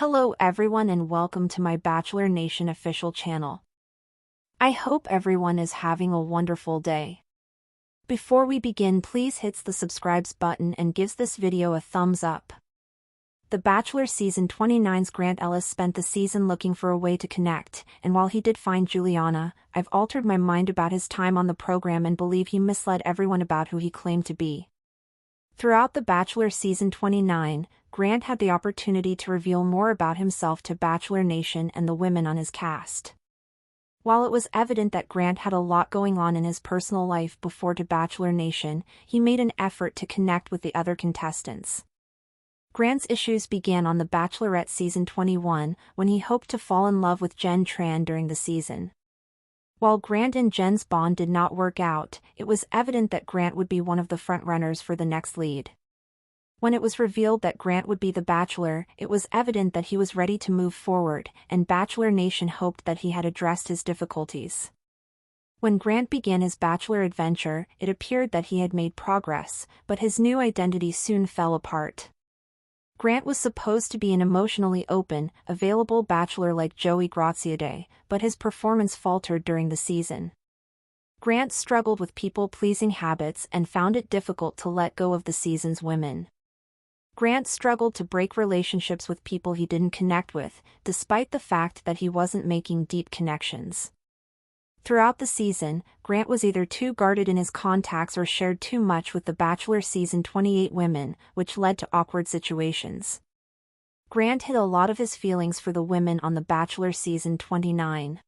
Hello everyone and welcome to my Bachelor Nation official channel. I hope everyone is having a wonderful day. Before we begin, please hit the subscribe button and gives this video a thumbs up. The Bachelor season 29's Grant Ellis spent the season looking for a way to connect, and while he did find Juliana, I've altered my mind about his time on the program and believe he misled everyone about who he claimed to be. Throughout The Bachelor season 29, Grant had the opportunity to reveal more about himself to Bachelor Nation and the women on his cast. While it was evident that Grant had a lot going on in his personal life before to Bachelor Nation, he made an effort to connect with the other contestants. Grant's issues began on The Bachelorette season 21, when he hoped to fall in love with Jen Tran during the season. While Grant and Jen's bond did not work out, it was evident that Grant would be one of the frontrunners for the next lead. When it was revealed that Grant would be the Bachelor, it was evident that he was ready to move forward, and Bachelor Nation hoped that he had addressed his difficulties. When Grant began his Bachelor adventure, it appeared that he had made progress, but his new identity soon fell apart. Grant was supposed to be an emotionally open, available bachelor like Joey Graziadei, but his performance faltered during the season. Grant struggled with people-pleasing habits and found it difficult to let go of the season's women. Grant struggled to break relationships with people he didn't connect with, despite the fact that he wasn't making deep connections. Throughout the season, Grant was either too guarded in his contacts or shared too much with the Bachelor season 28 women, which led to awkward situations. Grant hid a lot of his feelings for the women on The Bachelor season 29.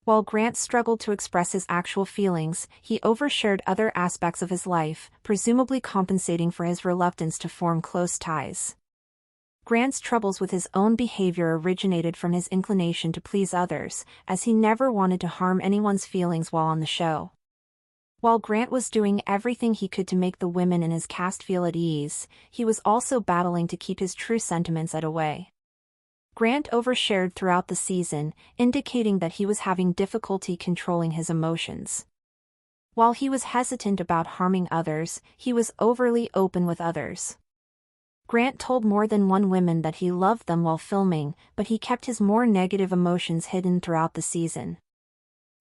While Grant struggled to express his actual feelings, he overshared other aspects of his life, presumably compensating for his reluctance to form close ties. Grant's troubles with his own behavior originated from his inclination to please others, as he never wanted to harm anyone's feelings while on the show. While Grant was doing everything he could to make the women in his cast feel at ease, he was also battling to keep his true sentiments at bay. Grant overshared throughout the season, indicating that he was having difficulty controlling his emotions. While he was hesitant about harming others, he was overly open with others. Grant told more than one woman that he loved them while filming, but he kept his more negative emotions hidden throughout the season.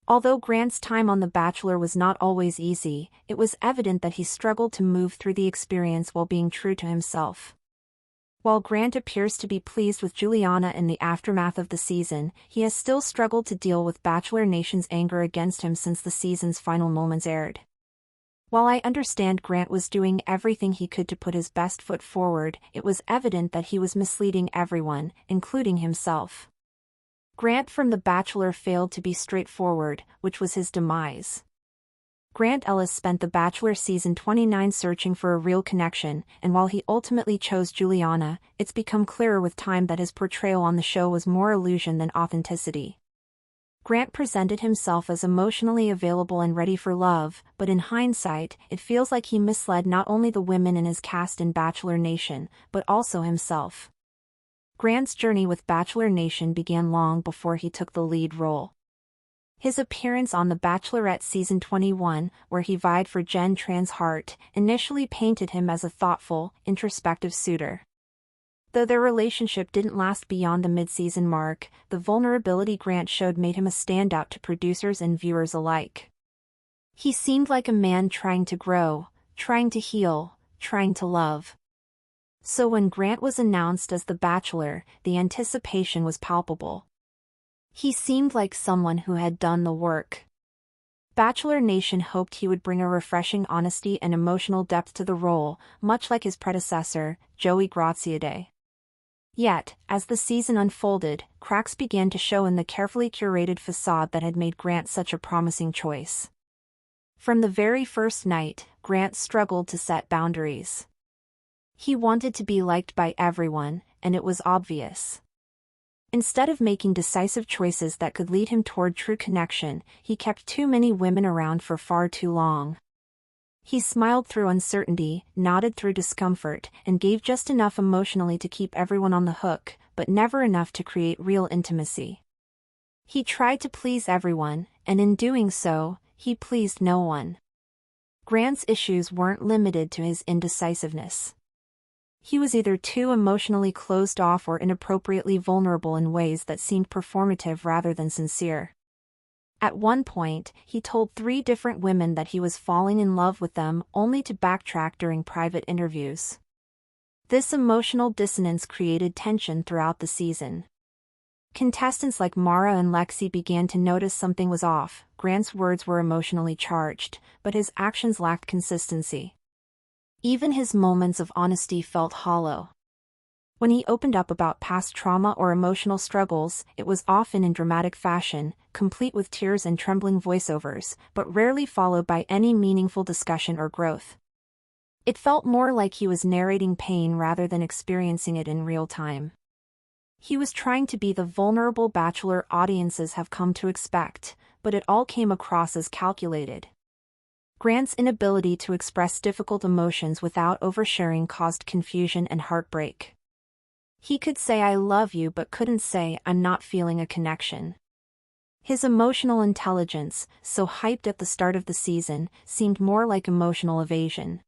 Although Grant's time on The Bachelor was not always easy, it was evident that he struggled to move through the experience while being true to himself. While Grant appears to be pleased with Juliana in the aftermath of the season, he has still struggled to deal with Bachelor Nation's anger against him since the season's final moments aired. While I understand Grant was doing everything he could to put his best foot forward, it was evident that he was misleading everyone, including himself. Grant from The Bachelor failed to be straightforward, which was his demise. Grant Ellis spent The Bachelor season 29 searching for a real connection, and while he ultimately chose Juliana, it's become clearer with time that his portrayal on the show was more illusion than authenticity. Grant presented himself as emotionally available and ready for love, but in hindsight, it feels like he misled not only the women in his cast in Bachelor Nation, but also himself. Grant's journey with Bachelor Nation began long before he took the lead role. His appearance on The Bachelorette season 21, where he vied for Jen Tran's heart, initially painted him as a thoughtful, introspective suitor. Though their relationship didn't last beyond the mid-season mark, the vulnerability Grant showed made him a standout to producers and viewers alike. He seemed like a man trying to grow, trying to heal, trying to love. So when Grant was announced as the Bachelor, the anticipation was palpable. He seemed like someone who had done the work. Bachelor Nation hoped he would bring a refreshing honesty and emotional depth to the role, much like his predecessor, Joey Graziadei. Yet, as the season unfolded, cracks began to show in the carefully curated facade that had made Grant such a promising choice. From the very first night, Grant struggled to set boundaries. He wanted to be liked by everyone, and it was obvious. Instead of making decisive choices that could lead him toward true connection, he kept too many women around for far too long. He smiled through uncertainty, nodded through discomfort, and gave just enough emotionally to keep everyone on the hook, but never enough to create real intimacy. He tried to please everyone, and in doing so, he pleased no one. Grant's issues weren't limited to his indecisiveness. He was either too emotionally closed off or inappropriately vulnerable in ways that seemed performative rather than sincere. At one point, he told 3 different women that he was falling in love with them, only to backtrack during private interviews. This emotional dissonance created tension throughout the season. Contestants like Mara and Lexi began to notice something was off. Grant's words were emotionally charged, but his actions lacked consistency. Even his moments of honesty felt hollow. When he opened up about past trauma or emotional struggles, it was often in dramatic fashion, complete with tears and trembling voiceovers, but rarely followed by any meaningful discussion or growth. It felt more like he was narrating pain rather than experiencing it in real time. He was trying to be the vulnerable Bachelor audiences have come to expect, but it all came across as calculated. Grant's inability to express difficult emotions without oversharing caused confusion and heartbreak. He could say "I love you" but couldn't say "I'm not feeling a connection." His emotional intelligence, so hyped at the start of the season, seemed more like emotional evasion.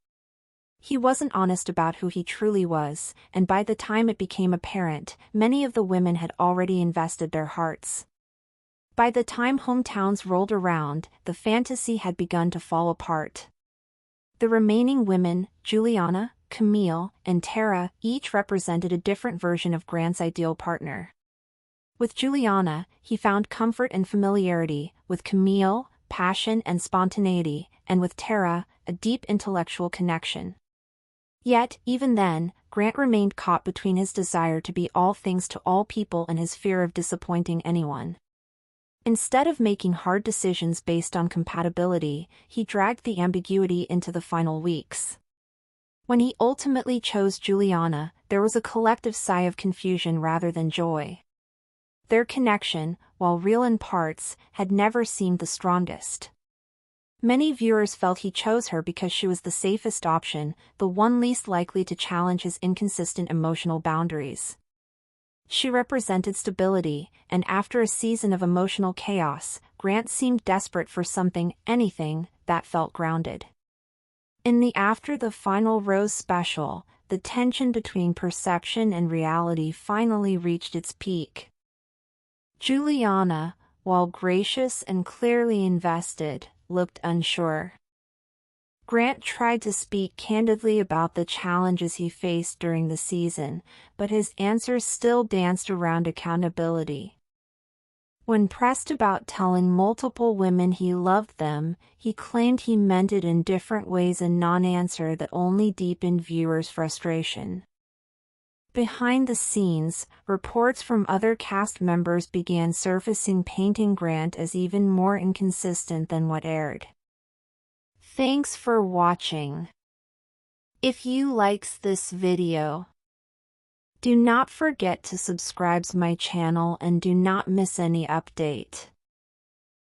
He wasn't honest about who he truly was, and by the time it became apparent, many of the women had already invested their hearts. By the time hometowns rolled around, the fantasy had begun to fall apart. The remaining women, Juliana, Camille, and Tara, each represented a different version of Grant's ideal partner. With Juliana, he found comfort and familiarity, with Camille, passion and spontaneity, and with Tara, a deep intellectual connection. Yet, even then, Grant remained caught between his desire to be all things to all people and his fear of disappointing anyone. Instead of making hard decisions based on compatibility, he dragged the ambiguity into the final weeks. When he ultimately chose Juliana, there was a collective sigh of confusion rather than joy. Their connection, while real in parts, had never seemed the strongest. Many viewers felt he chose her because she was the safest option, the one least likely to challenge his inconsistent emotional boundaries. She represented stability, and after a season of emotional chaos, Grant seemed desperate for something, anything, that felt grounded. In the After the Final Rose special, the tension between perception and reality finally reached its peak. Juliana, while gracious and clearly invested, looked unsure. Grant tried to speak candidly about the challenges he faced during the season, but his answers still danced around accountability. When pressed about telling multiple women he loved them, he claimed he meant it in different ways, a non-answer that only deepened viewers' frustration. Behind the scenes, reports from other cast members began surfacing, painting Grant as even more inconsistent than what aired. Thanks for watching. If you likes this video, do not forget to subscribe my channel and do not miss any update.